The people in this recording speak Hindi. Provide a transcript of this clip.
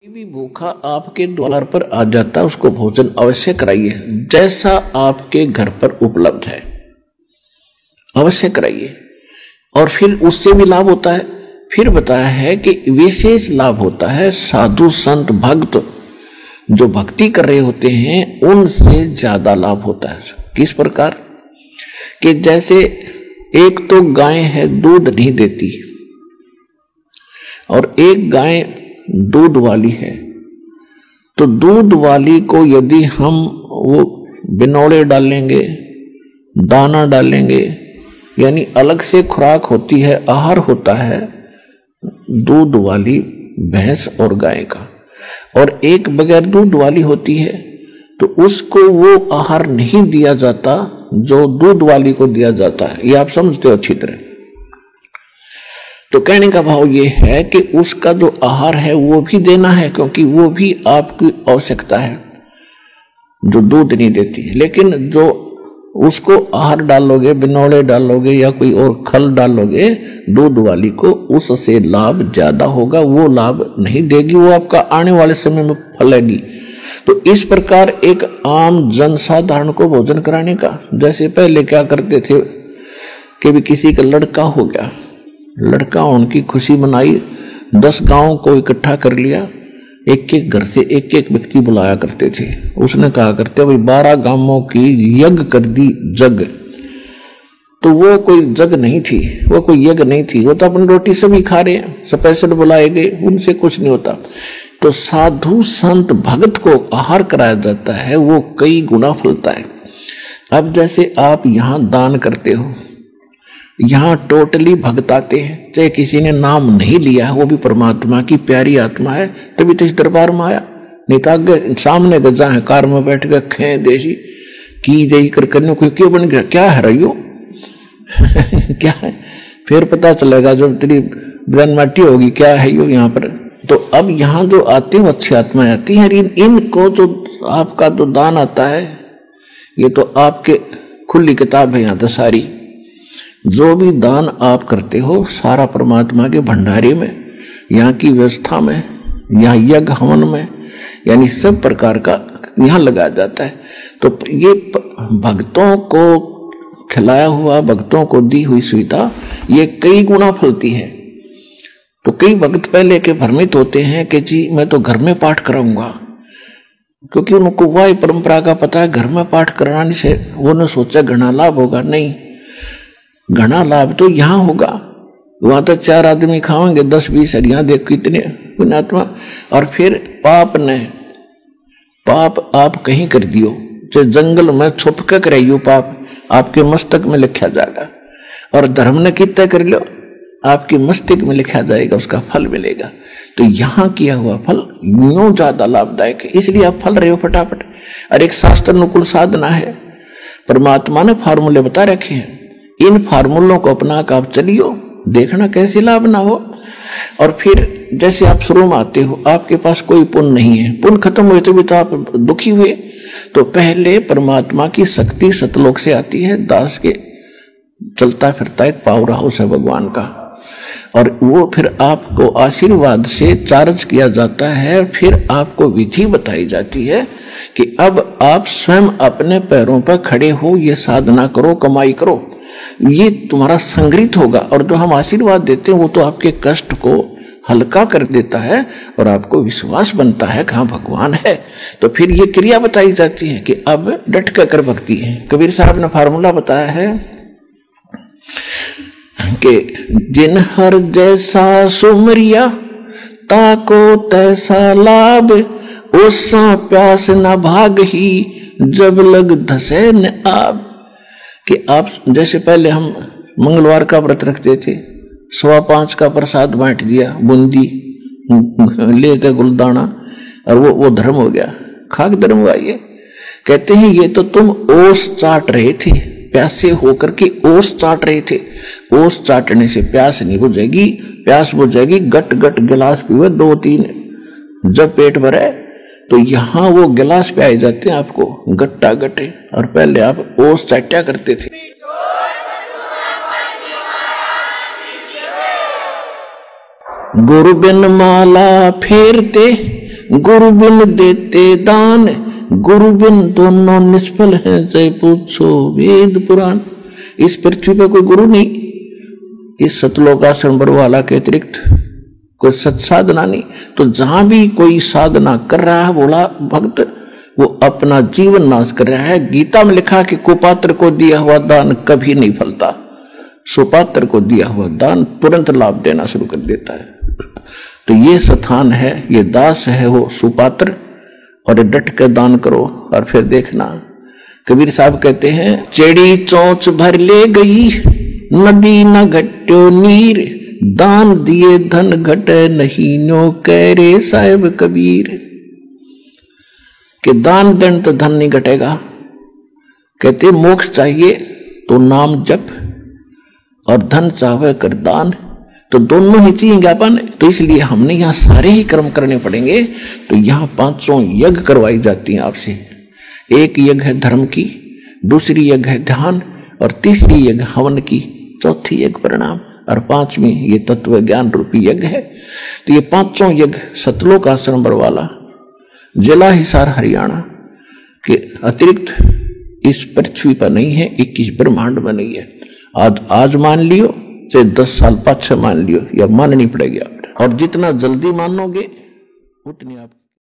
कोई भी भूखा आपके द्वार पर आ जाता है, उसको भोजन अवश्य कराइए, जैसा आपके घर पर उपलब्ध है अवश्य कराइए। और फिर उससे भी लाभ होता है। फिर बताया है कि विशेष लाभ होता है साधु संत भक्त जो भक्ति कर रहे होते हैं उनसे ज्यादा लाभ होता है। किस प्रकार कि जैसे एक तो गाय है दूध नहीं देती और एक गाय दूध वाली है, तो दूध वाली को यदि हम वो बिनौले डालेंगे, दाना डालेंगे, यानी अलग से खुराक होती है, आहार होता है दूध वाली भैंस और गाय का, और एक बगैर दूध वाली होती है, तो उसको वो आहार नहीं दिया जाता जो दूध वाली को दिया जाता है। ये आप समझते हो अच्छी तरह। तो कहने का भाव ये है कि उसका जो आहार है वो भी देना है, क्योंकि वो भी आपकी आवश्यकता है जो दूध नहीं देती है। लेकिन जो उसको आहार डालोगे, बिनौले डालोगे या कोई और खल डालोगे दूध वाली को, उससे लाभ ज्यादा होगा, वो लाभ नहीं देगी, वो आपका आने वाले समय में फलेगी। तो इस प्रकार एक आम जनसाधारण को भोजन कराने का, जैसे पहले क्या करते थे कि भी किसी का लड़का हो गया, लड़का उनकी खुशी मनाई, 10 गांव को इकट्ठा कर लिया, एक एक घर से एक एक व्यक्ति बुलाया करते थे। उसने कहा करते भाई 12 गांवों की यज्ञ कर दी जग, तो वो कोई जग नहीं थी, वो कोई यज्ञ नहीं थी, वो तो अपनी रोटी सभी खा रहे हैं, स्पेशल बुलाए गए, उनसे कुछ नहीं होता। तो साधु संत भक्त को आहार कराया जाता है, वो कई गुना फलता है। अब जैसे आप यहां दान करते हो, यहां टोटली भक्त आते हैं, चाहे किसी ने नाम नहीं लिया, वो भी परमात्मा की प्यारी आत्मा है, तभी तो इस दरबार में आया। नहीं तो आगे सामने गजा है, कार में बैठ के खे देशी की जई कर करने को क्यों बन गया, क्या है रही हो क्या है, फिर पता चलेगा जब तेरी ब्रह्म माटी होगी क्या है यो यहाँ पर। तो अब यहाँ जो आती हैं अच्छी आत्माएं आती हैं, इनको जो आपका जो दान आता है, ये तो आपके खुली किताब है यहाँ तो सारी, जो भी दान आप करते हो सारा परमात्मा के भंडारे में, यहाँ की व्यवस्था में, यहाँ यज्ञ हवन में, यानी सब प्रकार का यहाँ लगाया जाता है। तो ये भक्तों को खिलाया हुआ, भक्तों को दी हुई सुविधा ये कई गुना फलती है। तो कई भक्त पहले के भ्रमित होते हैं कि जी मैं तो घर में पाठ कराऊंगा, क्योंकि उनको वह परंपरा का पता है घर में पाठ कराने से वो ने सोचा घना लाभ होगा। नहीं, घना लाभ तो यहां होगा, वहां तो 4 आदमी खाएंगे, 10-20 हरिया देख कितने पुण्यात्मा। और फिर पाप आप कहीं कर दियो, चाहे जंगल में छुप के कराइयो, पाप आपके मस्तक में लिखा जाएगा, और धर्म ने कितना कर लो आपके मस्तिष्क में लिखा जाएगा, उसका फल मिलेगा। तो यहां किया हुआ फल यूं ज्यादा लाभदायक है, इसलिए आप फल रहे हो फटाफट। और एक शास्त्र अनुकूल साधना है, परमात्मा ने फार्मूले बता रखे हैं, इन फार्मूलों को अपना कर आप चलियो, देखना कैसे लाभ ना हो। और फिर जैसे आप शुरू में आते हो, आपके पास कोई पुण्य नहीं है, पुण्य खत्म हुए तो भी तो आप दुखी हुए, तो पहले परमात्मा की शक्ति सतलोक से आती है, दास के चलता फिरता एक पावर हाउस है भगवान का, और वो फिर आपको आशीर्वाद से चार्ज किया जाता है। फिर आपको विधि बताई जाती है कि अब आप स्वयं अपने पैरों पर खड़े हो, ये साधना करो, कमाई करो, ये तुम्हारा संग्रहित होगा। और जो हम आशीर्वाद देते हैं वो तो आपके कष्ट को हल्का कर देता है और आपको विश्वास बनता है कि हाँ भगवान है। तो फिर ये क्रिया बताई जाती है कि अब डट कर भक्ति है। कबीर साहब ने फार्मूला बताया है कि जिन हर जैसा सुमरिया ताको तैसा लाभ, ओसा प्यास न भाग ही जब लग धसे न आब। कि आप जैसे पहले हम मंगलवार का व्रत रखते थे, 5:15 का प्रसाद बांट दिया, बूंदी लेकर गुलदाना, और वो धर्म हो गया, खाक धर्म हुआ। ये कहते हैं ये तो तुम ओस चाट रहे थे, प्यासे होकर के ओस चाट रहे थे, ओस चाटने से प्यास नहीं बुझेगी, प्यास बुझेगी गट गट गिलास पीवे 2-3, जब पेट भरे तो यहां वो गिलास पे आए जाते हैं आपको गट्टा गटे, और पहले आप ओस चाट्या करते थे। गुरु बिन माला फेरते गुरु बिन देते दान, गुरु बिन दोनों निष्फल हैं, जय पूछो वेद पुराण। इस पृथ्वी पर कोई गुरु नहीं, इस सतलोकाश्रम बरवाला के अतिरिक्त कोई सत साधना नहीं। तो जहां भी कोई साधना कर रहा है बोला भक्त, वो अपना जीवन नाश कर रहा है। गीता में लिखा कि कुपात्र को दिया हुआ दान कभी नहीं फलता, सुपात्र को दिया हुआ दान तुरंत लाभ देना शुरू कर देता है। तो ये स्थान है, ये दास है वो सुपात्र, और डट के दान करो और फिर देखना। कबीर साहब कहते हैं, चेड़ी चोंच भर ले गई, नदी न घट्यो नीर, दान दिए धन घटे नहीं, नो कह रे साहेब कबीर। कि दान देन तो धन नहीं घटेगा। कहते मोक्ष चाहिए तो नाम जप, और धन चाहे कर दान, तो दोनों ही चाहिए अपन। तो इसलिए हमने यहाँ सारे ही कर्म करने पड़ेंगे। तो यहाँ 500 यज्ञ करवाई जाती हैं आपसे। एक यज्ञ है धर्म की, दूसरी यज्ञ है ध्यान, और तीसरी यज्ञ हवन की, चौथी यज्ञ प्रणाम, और पांचवी ये तत्व ज्ञान रूपी यज्ञ है। तो ये 500 यज्ञ सतलोक आश्रम बरवाला, जिला हिसार हरियाणा के अतिरिक्त इस पृथ्वी पर नहीं है, 21 ब्रह्मांड में नहीं है। आज मान लियो, चाहे 10 साल पाछे मान लियो, या माननी पड़ेगी आप। और जितना जल्दी मानोगे उतनी आप